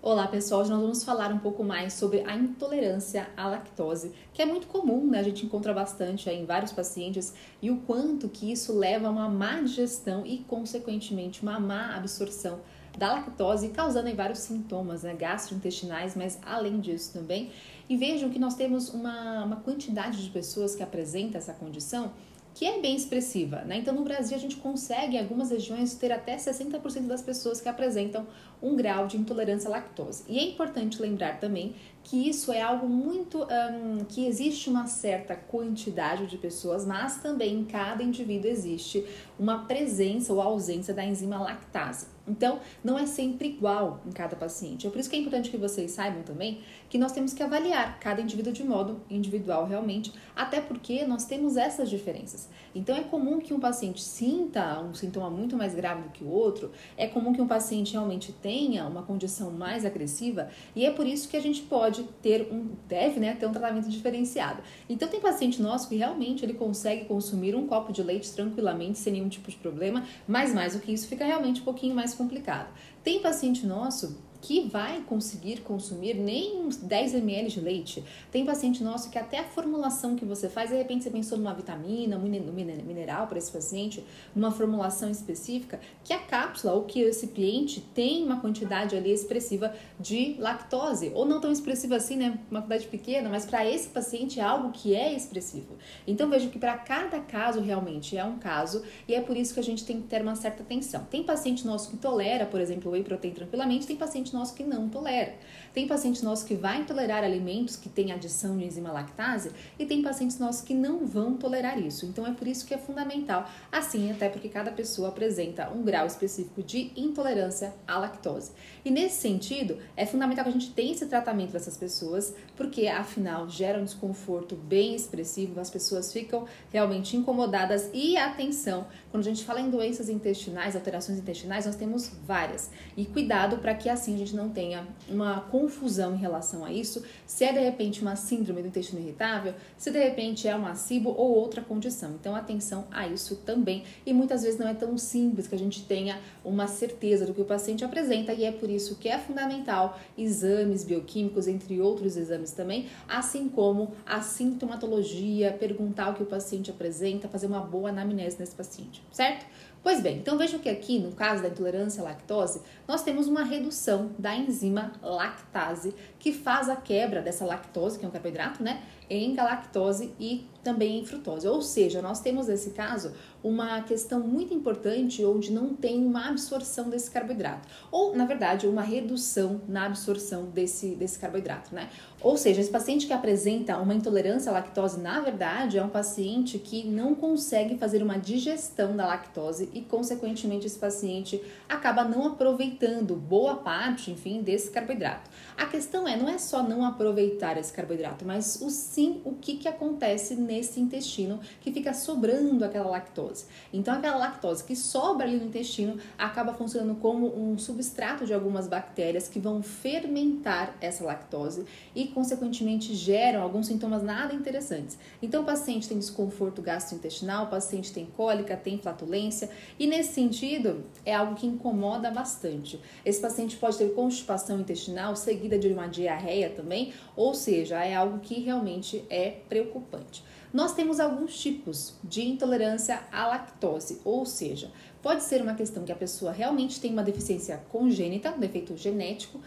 Olá pessoal, hoje nós vamos falar um pouco mais sobre a intolerância à lactose, que é muito comum, né? A gente encontra bastante aí em vários pacientes e o quanto que isso leva a uma má digestão e, consequentemente, uma má absorção da lactose, causando aí vários sintomas, né, gastrointestinais, mas além disso também. E vejam que nós temos uma quantidade de pessoas que apresenta essa condição que é bem expressiva, né? Então, no Brasil, a gente consegue, em algumas regiões, ter até 60% das pessoas que apresentam um grau de intolerância à lactose. E é importante lembrar também que isso é algo muito, que existe uma certa quantidade de pessoas, mas também em cada indivíduo existe uma presença ou ausência da enzima lactase. Então, não é sempre igual em cada paciente. É por isso que é importante que vocês saibam também que nós temos que avaliar cada indivíduo de modo individual realmente, até porque nós temos essas diferenças. Então, é comum que um paciente sinta um sintoma muito mais grave do que o outro, é comum que um paciente realmente tenha uma condição mais agressiva e é por isso que a gente pode deve ter um tratamento diferenciado. Então, tem paciente nosso que realmente ele consegue consumir um copo de leite tranquilamente, sem nenhum tipo de problema, mas mais do que isso fica realmente um pouquinho mais complicado. Tem paciente nosso que vai conseguir consumir nem uns 10 ml de leite. Tem paciente nosso que até a formulação que você faz, de repente você pensou numa vitamina, um mineral para esse paciente, numa formulação específica, que a cápsula ou que esse recipiente tem uma quantidade ali expressiva de lactose, ou não tão expressiva assim, né, uma quantidade pequena, mas para esse paciente é algo que é expressivo. Então veja que para cada caso realmente é um caso e é por isso que a gente tem que ter uma certa atenção. Tem paciente nosso que tolera, por exemplo, whey protein tranquilamente, tem paciente nosso que não tolera. Tem paciente nosso que vai tolerar alimentos que têm adição de enzima lactase e tem pacientes nossos que não vão tolerar isso. Então é por isso que é fundamental, assim, até porque cada pessoa apresenta um grau específico de intolerância à lactose. E nesse sentido, é fundamental que a gente tenha esse tratamento dessas pessoas, porque afinal gera um desconforto bem expressivo, as pessoas ficam realmente incomodadas e atenção, quando a gente fala em doenças intestinais, alterações intestinais, nós temos várias. E cuidado para que assim a gente não tenha uma confusão em relação a isso, se é de repente uma síndrome do intestino irritável, se de repente é uma SIBO ou outra condição. Então atenção a isso também. E muitas vezes não é tão simples que a gente tenha uma certeza do que o paciente apresenta e é por isso que é fundamental exames bioquímicos, entre outros exames também, assim como a sintomatologia, perguntar o que o paciente apresenta, fazer uma boa anamnese nesse paciente, certo? Pois bem, então vejam que aqui, no caso da intolerância à lactose, nós temos uma redução da enzima lactase, que faz a quebra dessa lactose, que é um carboidrato, né, em galactose e também em frutose. Ou seja, nós temos nesse caso uma questão muito importante onde não tem uma absorção desse carboidrato. Ou, na verdade, uma redução na absorção desse carboidrato, né? Ou seja, esse paciente que apresenta uma intolerância à lactose, na verdade, é um paciente que não consegue fazer uma digestão da lactose e, consequentemente, esse paciente acaba não aproveitando boa parte, enfim, desse carboidrato. A questão não é só não aproveitar esse carboidrato, mas o que acontece nesse intestino que fica sobrando aquela lactose. Então, aquela lactose que sobra ali no intestino acaba funcionando como um substrato de algumas bactérias que vão fermentar essa lactose e, consequentemente, geram alguns sintomas nada interessantes. Então, o paciente tem desconforto gastrointestinal, o paciente tem cólica, tem flatulência e, nesse sentido, é algo que incomoda bastante. Esse paciente pode ter constipação intestinal seguida de uma diarreia também, ou seja, é algo que realmente é preocupante. Nós temos alguns tipos de intolerância à lactose, ou seja, pode ser uma questão que a pessoa realmente tem uma deficiência congênita, um defeito genético,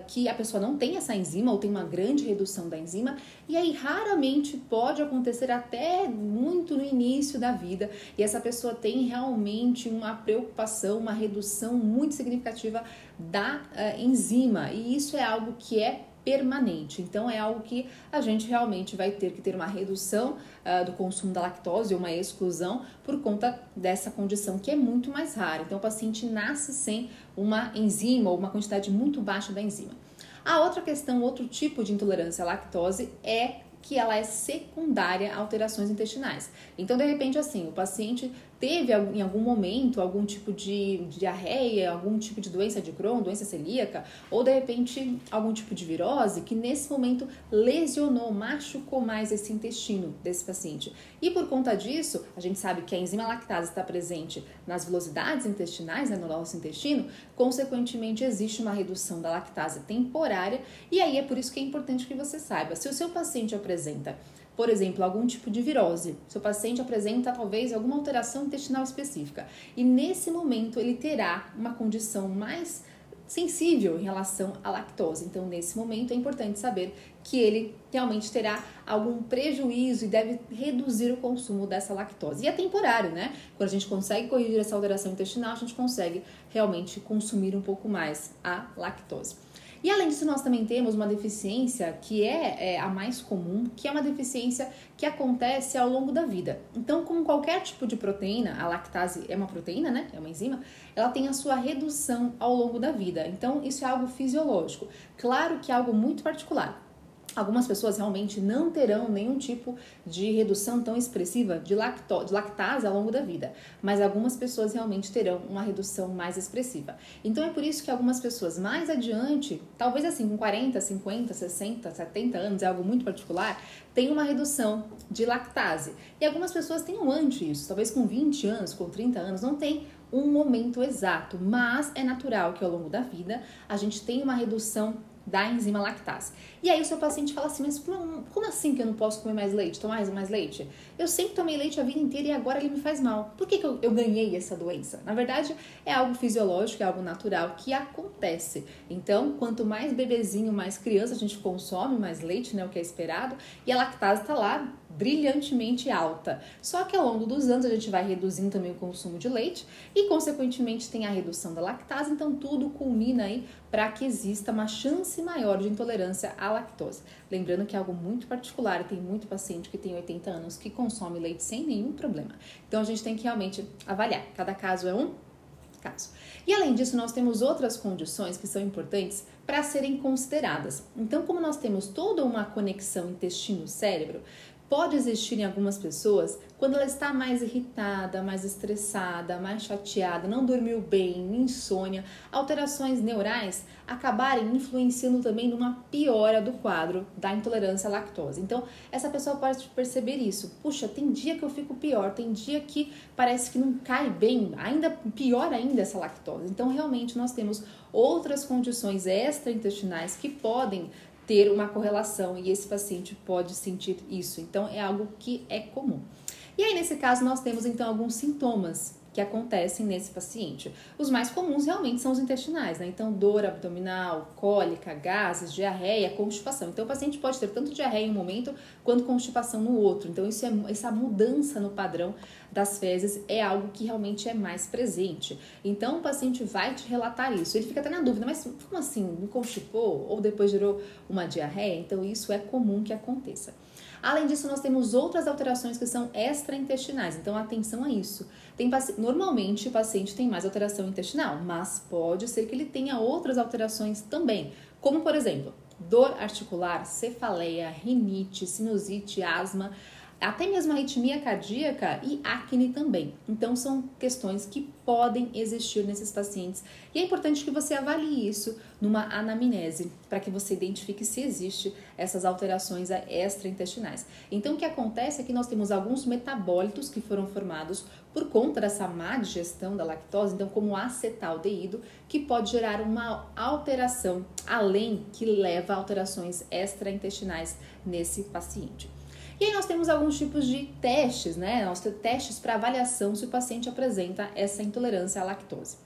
que a pessoa não tem essa enzima ou tem uma grande redução da enzima, e aí raramente pode acontecer até muito no início da vida, e essa pessoa tem realmente uma preocupação, uma redução muito significativa da enzima, e isso é algo que é permanente. Então, é algo que a gente realmente vai ter que ter uma redução do consumo da lactose ou uma exclusão por conta dessa condição que é muito mais rara. Então, o paciente nasce sem uma enzima ou uma quantidade muito baixa da enzima. A outra questão, outro tipo de intolerância à lactose é que ela é secundária a alterações intestinais. Então, de repente, assim, o paciente teve em algum momento algum tipo de diarreia, algum tipo de doença de Crohn, doença celíaca, ou de repente algum tipo de virose que nesse momento lesionou, machucou mais esse intestino desse paciente. E por conta disso, a gente sabe que a enzima lactase está presente nas velocidades intestinais, né, no nosso intestino, consequentemente existe uma redução da lactase temporária, e aí é por isso que é importante que você saiba, se o seu paciente apresenta, por exemplo, algum tipo de virose, seu paciente apresenta talvez alguma alteração intestinal específica, e nesse momento ele terá uma condição mais sensível em relação à lactose. Então, nesse momento, é importante saber que ele realmente terá algum prejuízo e deve reduzir o consumo dessa lactose. E é temporário, né? Quando a gente consegue corrigir essa alteração intestinal, a gente consegue realmente consumir um pouco mais a lactose. E além disso, nós também temos uma deficiência que é a mais comum, que é uma deficiência que acontece ao longo da vida. Então, como qualquer tipo de proteína, a lactase é uma proteína, né? É uma enzima, ela tem a sua redução ao longo da vida. Então, isso é algo fisiológico. Claro que é algo muito particular. Algumas pessoas realmente não terão nenhum tipo de redução tão expressiva de lactase ao longo da vida, mas algumas pessoas realmente terão uma redução mais expressiva. Então é por isso que algumas pessoas mais adiante, talvez assim com 40, 50, 60, 70 anos, é algo muito particular, tem uma redução de lactase. E algumas pessoas têm um antes disso, talvez com 20 anos, com 30 anos, não tem um momento exato, mas é natural que ao longo da vida a gente tenha uma redução da enzima lactase. E aí o seu paciente fala assim, mas como assim que eu não posso comer mais leite, tomar mais leite? Eu sempre tomei leite a vida inteira e agora ele me faz mal. Por que eu ganhei essa doença? Na verdade, é algo fisiológico, é algo natural que acontece. Então, quanto mais bebezinho, mais criança a gente consome, mais leite, né, o que é esperado, e a lactase está lá brilhantemente alta. Só que ao longo dos anos a gente vai reduzindo também o consumo de leite e, consequentemente, tem a redução da lactase, então tudo culmina aí para que exista uma chance maior de intolerância à lactose. Lembrando que é algo muito particular, tem muito paciente que tem 80 anos que consome leite sem nenhum problema. Então a gente tem que realmente avaliar, cada caso é um caso. E além disso, nós temos outras condições que são importantes para serem consideradas. Então, como nós temos toda uma conexão intestino-cérebro, pode existir em algumas pessoas, quando ela está mais irritada, mais estressada, mais chateada, não dormiu bem, insônia, alterações neurais acabarem influenciando também numa piora do quadro da intolerância à lactose. Então, essa pessoa pode perceber isso. Puxa, tem dia que eu fico pior, tem dia que parece que não cai bem, ainda pior ainda essa lactose. Então, realmente, nós temos outras condições extraintestinais que podem ter uma correlação e esse paciente pode sentir isso. Então, é algo que é comum. E aí, nesse caso, nós temos, então, alguns sintomas que acontecem nesse paciente. Os mais comuns realmente são os intestinais, né? Então, dor abdominal, cólica, gases, diarreia, constipação. Então, o paciente pode ter tanto diarreia em um momento quanto constipação no outro. Então, essa mudança no padrão das fezes é algo que realmente é mais presente. Então, o paciente vai te relatar isso. Ele fica até na dúvida, mas como assim? Me constipou? Ou depois gerou uma diarreia? Então, isso é comum que aconteça. Além disso, nós temos outras alterações que são extraintestinais, então atenção a isso. Normalmente o paciente tem mais alteração intestinal, mas pode ser que ele tenha outras alterações também, como por exemplo, dor articular, cefaleia, rinite, sinusite, asma, até mesmo arritmia cardíaca e acne também. Então, são questões que podem existir nesses pacientes. E é importante que você avalie isso numa anamnese, para que você identifique se existe essas alterações extraintestinais. Então, o que acontece é que nós temos alguns metabólitos que foram formados por conta dessa má digestão da lactose, então como acetaldeído, que pode gerar uma alteração, além que leva a alterações extraintestinais nesse paciente. E aí nós temos alguns tipos de testes, né? Nós temos testes para avaliação se o paciente apresenta essa intolerância à lactose.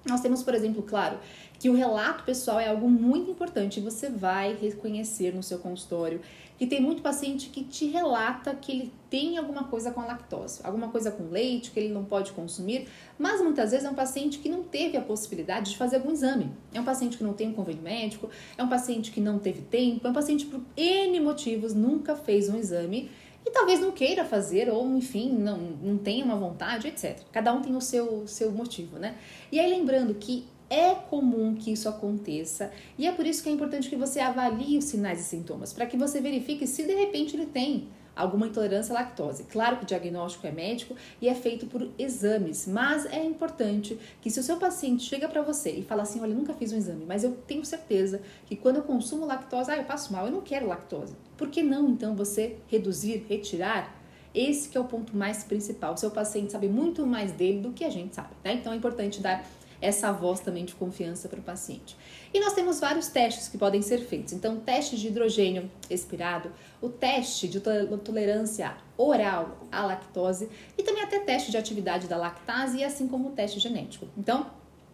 Nós temos, por exemplo, claro, que o relato pessoal é algo muito importante e você vai reconhecer no seu consultório que tem muito paciente que te relata que ele tem alguma coisa com a lactose, alguma coisa com leite que ele não pode consumir, mas muitas vezes é um paciente que não teve a possibilidade de fazer algum exame. É um paciente que não tem um convênio médico, é um paciente que não teve tempo, é um paciente por N motivos nunca fez um exame e talvez não queira fazer ou, enfim, não tenha uma vontade, etc. Cada um tem o seu motivo, né? E aí lembrando que é comum que isso aconteça e é por isso que é importante que você avalie os sinais e sintomas, para que você verifique se de repente ele tem alguma intolerância à lactose. Claro que o diagnóstico é médico e é feito por exames, mas é importante que se o seu paciente chega para você e fala assim, olha, eu nunca fiz um exame, mas eu tenho certeza que quando eu consumo lactose, eu passo mal, eu não quero lactose. Por que não, então, você reduzir, retirar? Esse que é o ponto mais principal. O seu paciente sabe muito mais dele do que a gente sabe, né? Então é importante dar essa voz também de confiança para o paciente. E nós temos vários testes que podem ser feitos. Então, teste de hidrogênio expirado, o teste de tolerância oral à lactose e também até teste de atividade da lactase e assim como o teste genético. Então,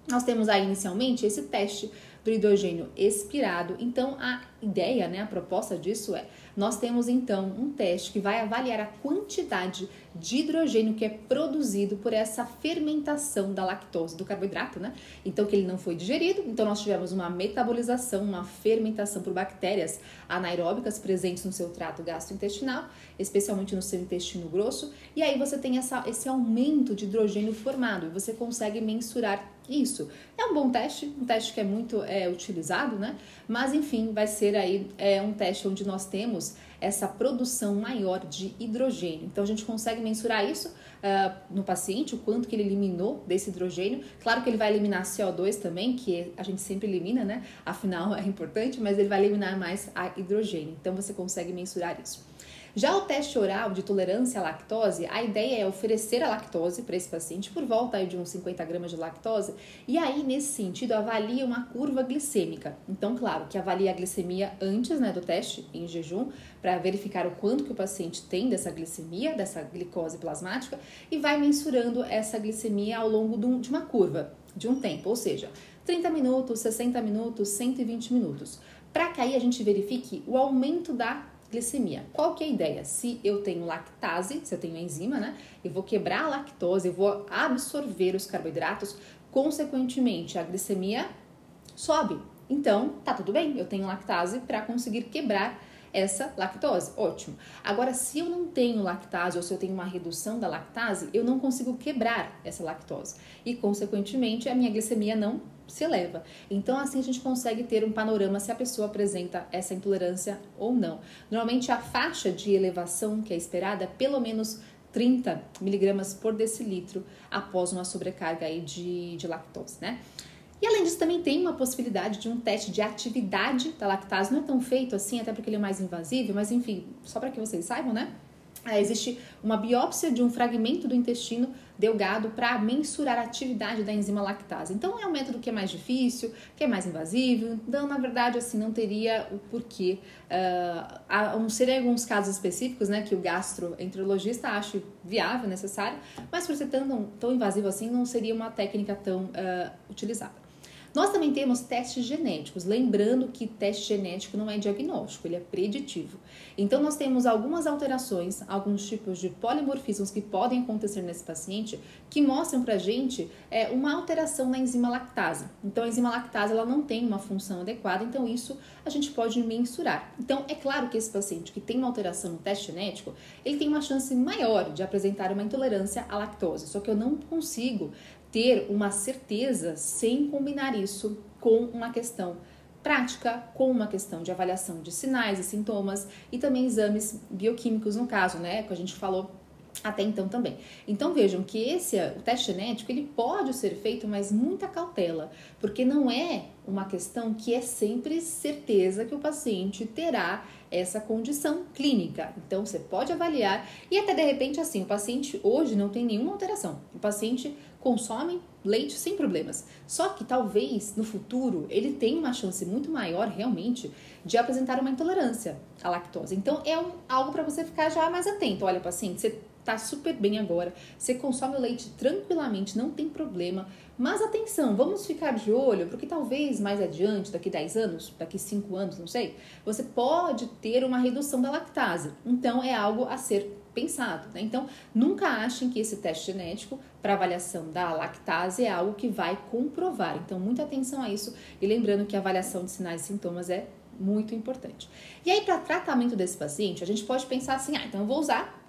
nós temos aí inicialmente esse teste do hidrogênio expirado. Então, a ideia, né, a proposta disso é, nós temos então um teste que vai avaliar a quantidade de hidrogênio que é produzido por essa fermentação da lactose, do carboidrato, né? Então, que ele não foi digerido, então nós tivemos uma metabolização, uma fermentação por bactérias anaeróbicas presentes no seu trato gastrointestinal, especialmente no seu intestino grosso, e aí você tem esse aumento de hidrogênio formado e você consegue mensurar isso. É um bom teste, um teste que é muito utilizado, né? Mas enfim, vai ser aí um teste onde nós temos essa produção maior de hidrogênio. Então a gente consegue mensurar isso no paciente, o quanto que ele eliminou desse hidrogênio. Claro que ele vai eliminar CO2 também, que a gente sempre elimina, né? Afinal é importante, mas ele vai eliminar mais a hidrogênio. Então você consegue mensurar isso. Já o teste oral de tolerância à lactose, a ideia é oferecer a lactose para esse paciente por volta aí de uns 50 gramas de lactose e aí, nesse sentido, avalia uma curva glicêmica. Então, claro, que avalia a glicemia antes, né, do teste em jejum para verificar o quanto que o paciente tem dessa glicemia, dessa glicose plasmática e vai mensurando essa glicemia ao longo de uma curva, de um tempo, ou seja, 30 minutos, 60 minutos, 120 minutos. Para que aí a gente verifique o aumento da glicemia. Qual que é a ideia? Se eu tenho lactase, se eu tenho enzima, né? Eu vou quebrar a lactose, eu vou absorver os carboidratos, consequentemente a glicemia sobe. Então, tá tudo bem, eu tenho lactase para conseguir quebrar essa lactose, ótimo. Agora, se eu não tenho lactase ou se eu tenho uma redução da lactase, eu não consigo quebrar essa lactose e, consequentemente, a minha glicemia não se eleva. Então, assim a gente consegue ter um panorama se a pessoa apresenta essa intolerância ou não. Normalmente, a faixa de elevação que é esperada é pelo menos 30 miligramas por decilitro após uma sobrecarga aí de lactose, né? E além disso, também tem uma possibilidade de um teste de atividade da lactase. Não é tão feito assim, até porque ele é mais invasivo, mas enfim, só para que vocês saibam, né? Existe uma biópsia de um fragmento do intestino delgado para mensurar a atividade da enzima lactase. Então, é um método que é mais difícil, que é mais invasivo. Então, na verdade, assim, não teria o porquê. Seriam alguns casos específicos, né, que o gastroenterologista acha viável, necessário, mas por ser tão invasivo assim, não seria uma técnica tão utilizada. Nós também temos testes genéticos, lembrando que teste genético não é diagnóstico, ele é preditivo. Então, nós temos algumas alterações, alguns tipos de polimorfismos que podem acontecer nesse paciente, que mostram pra gente uma alteração na enzima lactase. Então, a enzima lactase ela não tem uma função adequada, então isso a gente pode mensurar. Então, é claro que esse paciente que tem uma alteração no teste genético, ele tem uma chance maior de apresentar uma intolerância à lactose, só que eu não consigo ter uma certeza sem combinar isso com uma questão prática, com uma questão de avaliação de sinais e sintomas e também exames bioquímicos no caso, né, que a gente falou até então também. Então vejam que o teste genético ele pode ser feito, mas muita cautela, porque não é uma questão que é sempre certeza que o paciente terá essa condição clínica. Então você pode avaliar e até de repente assim, o paciente hoje não tem nenhuma alteração. O paciente consome leite sem problemas. Só que talvez no futuro ele tenha uma chance muito maior realmente de apresentar uma intolerância à lactose. Então é algo para você ficar já mais atento. Olha, paciente, você tá super bem agora, você consome o leite tranquilamente, não tem problema, mas atenção, vamos ficar de olho, porque talvez mais adiante, daqui 10 anos, daqui 5 anos, não sei, você pode ter uma redução da lactase, então é algo a ser pensado, né? Então, nunca achem que esse teste genético para avaliação da lactase é algo que vai comprovar, então muita atenção a isso e lembrando que a avaliação de sinais e sintomas é muito importante. E aí, para tratamento desse paciente, a gente pode pensar assim, então eu vou usar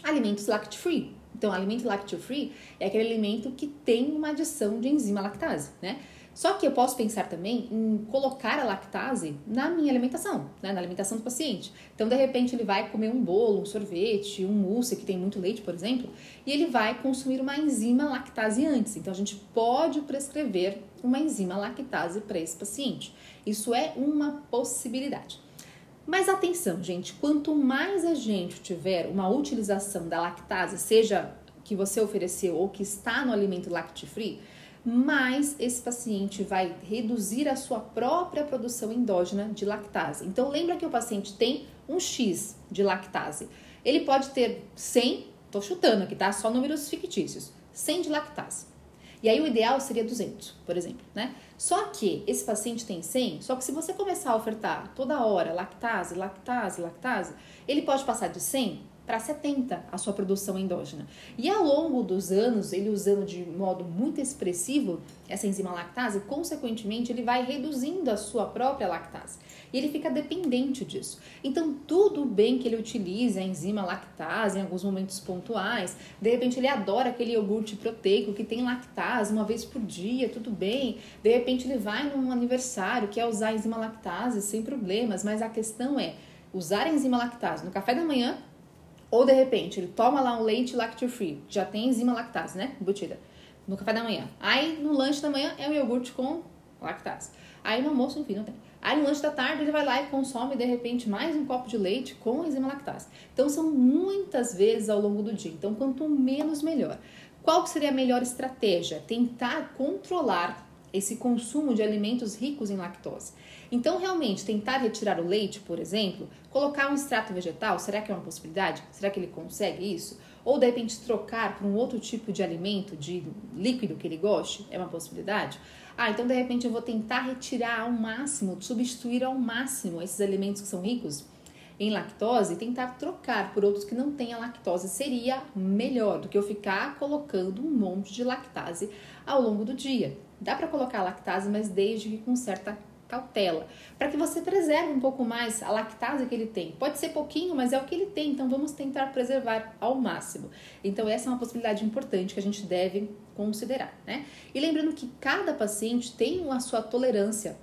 alimentos lacto-free. Então, alimento lacto-free é aquele alimento que tem uma adição de enzima lactase, né? Só que eu posso pensar também em colocar a lactase na minha alimentação, né? Na alimentação do paciente. Então, de repente, ele vai comer um bolo, um sorvete, um mousse que tem muito leite, por exemplo, e ele vai consumir uma enzima lactase antes. Então, a gente pode prescrever uma enzima lactase para esse paciente. Isso é uma possibilidade. Mas atenção, gente, quanto mais a gente tiver uma utilização da lactase, seja que você ofereceu ou que está no alimento lacto-free, mais esse paciente vai reduzir a sua própria produção endógena de lactase. Então, lembra que o paciente tem um X de lactase. Ele pode ter 100, tô chutando aqui, tá? Só números fictícios, 100 de lactase. E aí o ideal seria 200, por exemplo, né? Só que esse paciente tem 100, só que se você começar a ofertar toda hora lactase, lactase, lactase, ele pode passar de 100 para 70 a sua produção endógena. E ao longo dos anos, ele usando de modo muito expressivo essa enzima lactase, consequentemente ele vai reduzindo a sua própria lactase. E ele fica dependente disso. Então, tudo bem que ele utilize a enzima lactase em alguns momentos pontuais. De repente, ele adora aquele iogurte proteico que tem lactase uma vez por dia, tudo bem. De repente, ele vai num aniversário, quer usar a enzima lactase sem problemas. Mas a questão é usar a enzima lactase no café da manhã, ou de repente, ele toma lá um leite lacto-free, já tem enzima lactase, né, embutida, no café da manhã. Aí, no lanche da manhã, é um iogurte com lactase. Aí, no almoço, enfim, não tem. Aí, no lanche da tarde, ele vai lá e consome, de repente, mais um copo de leite com enzima lactase. Então, são muitas vezes ao longo do dia. Então, quanto menos, melhor. Qual que seria a melhor estratégia? Tentar controlar esse consumo de alimentos ricos em lactose. Então, realmente, tentar retirar o leite, por exemplo, colocar um extrato vegetal, será que é uma possibilidade? Será que ele consegue isso? Ou, de repente, trocar por um outro tipo de alimento, de líquido que ele goste, é uma possibilidade? Então, de repente, eu vou tentar retirar ao máximo, substituir ao máximo esses alimentos que são ricos em lactose e tentar trocar por outros que não tenham lactose seria melhor do que eu ficar colocando um monte de lactase ao longo do dia. Dá para colocar lactase, mas desde que com certa cautela, para que você preserve um pouco mais a lactase que ele tem. Pode ser pouquinho, mas é o que ele tem, então vamos tentar preservar ao máximo. Então essa é uma possibilidade importante que a gente deve considerar, né? E lembrando que cada paciente tem a sua tolerância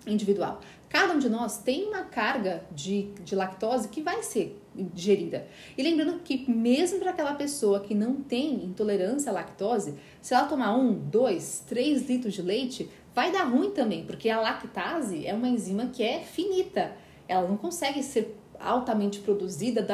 individual. Cada um de nós tem uma carga de lactose que vai ser digerida. E lembrando que mesmo para aquela pessoa que não tem intolerância à lactose, se ela tomar 1, 2, 3 litros de leite, vai dar ruim também, porque a lactase é uma enzima que é finita. Ela não consegue ser altamente produzida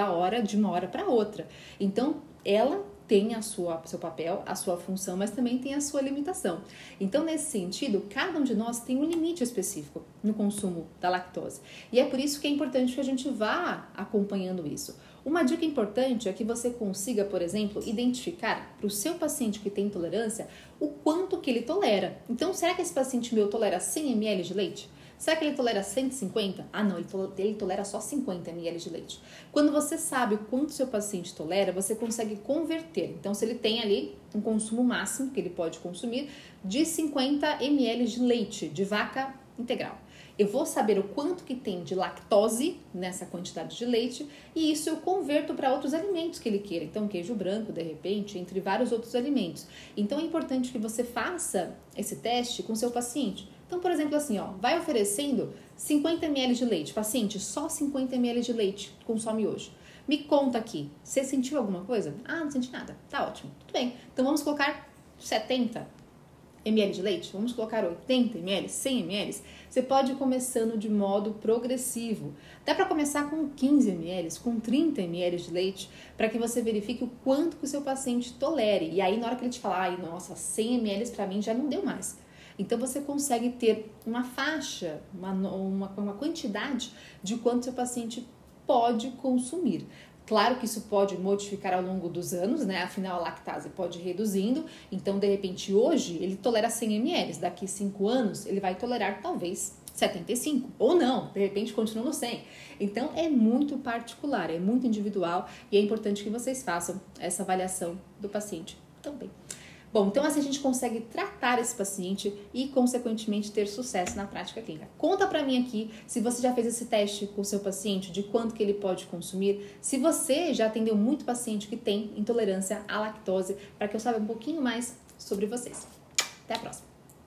de uma hora para outra. Então, ela tem seu papel, a sua função, mas também tem a sua limitação. Então, nesse sentido, cada um de nós tem um limite específico no consumo da lactose. E é por isso que é importante que a gente vá acompanhando isso. Uma dica importante é que você consiga, por exemplo, identificar para o seu paciente que tem intolerância o quanto que ele tolera. Então, será que esse paciente meu tolera 100 ml de leite? Será que ele tolera 150? Não, ele tolera só 50 ml de leite. Quando você sabe o quanto seu paciente tolera, você consegue converter. Então, se ele tem ali um consumo máximo que ele pode consumir de 50 ml de leite de vaca integral. Eu vou saber o quanto que tem de lactose nessa quantidade de leite e isso eu converto para outros alimentos que ele queira. Então, queijo branco, de repente, entre vários outros alimentos. Então, é importante que você faça esse teste com seu paciente. Então, por exemplo, assim, vai oferecendo 50 ml de leite. Paciente, só 50 ml de leite consome hoje. Me conta aqui, você sentiu alguma coisa? Não senti nada. Tá ótimo. Tudo bem. Então, vamos colocar 70 ml de leite? Vamos colocar 80 ml, 100 ml? Você pode ir começando de modo progressivo. Dá para começar com 15 ml, com 30 ml de leite, para que você verifique o quanto que o seu paciente tolere. E aí, na hora que ele te falar, nossa, 100 ml para mim já não deu mais. Então, você consegue ter uma faixa, uma quantidade de quanto seu paciente pode consumir. Claro que isso pode modificar ao longo dos anos, né? Afinal, a lactase pode ir reduzindo. Então, de repente, hoje, ele tolera 100 ml. Daqui 5 anos, ele vai tolerar, talvez, 75. Ou não, de repente, continua no 100. Então, é muito particular, é muito individual. E é importante que vocês façam essa avaliação do paciente também. Bom, então assim a gente consegue tratar esse paciente e, consequentemente, ter sucesso na prática clínica. Conta pra mim aqui se você já fez esse teste com o seu paciente, de quanto que ele pode consumir, se você já atendeu muito paciente que tem intolerância à lactose, para que eu saiba um pouquinho mais sobre vocês. Até a próxima!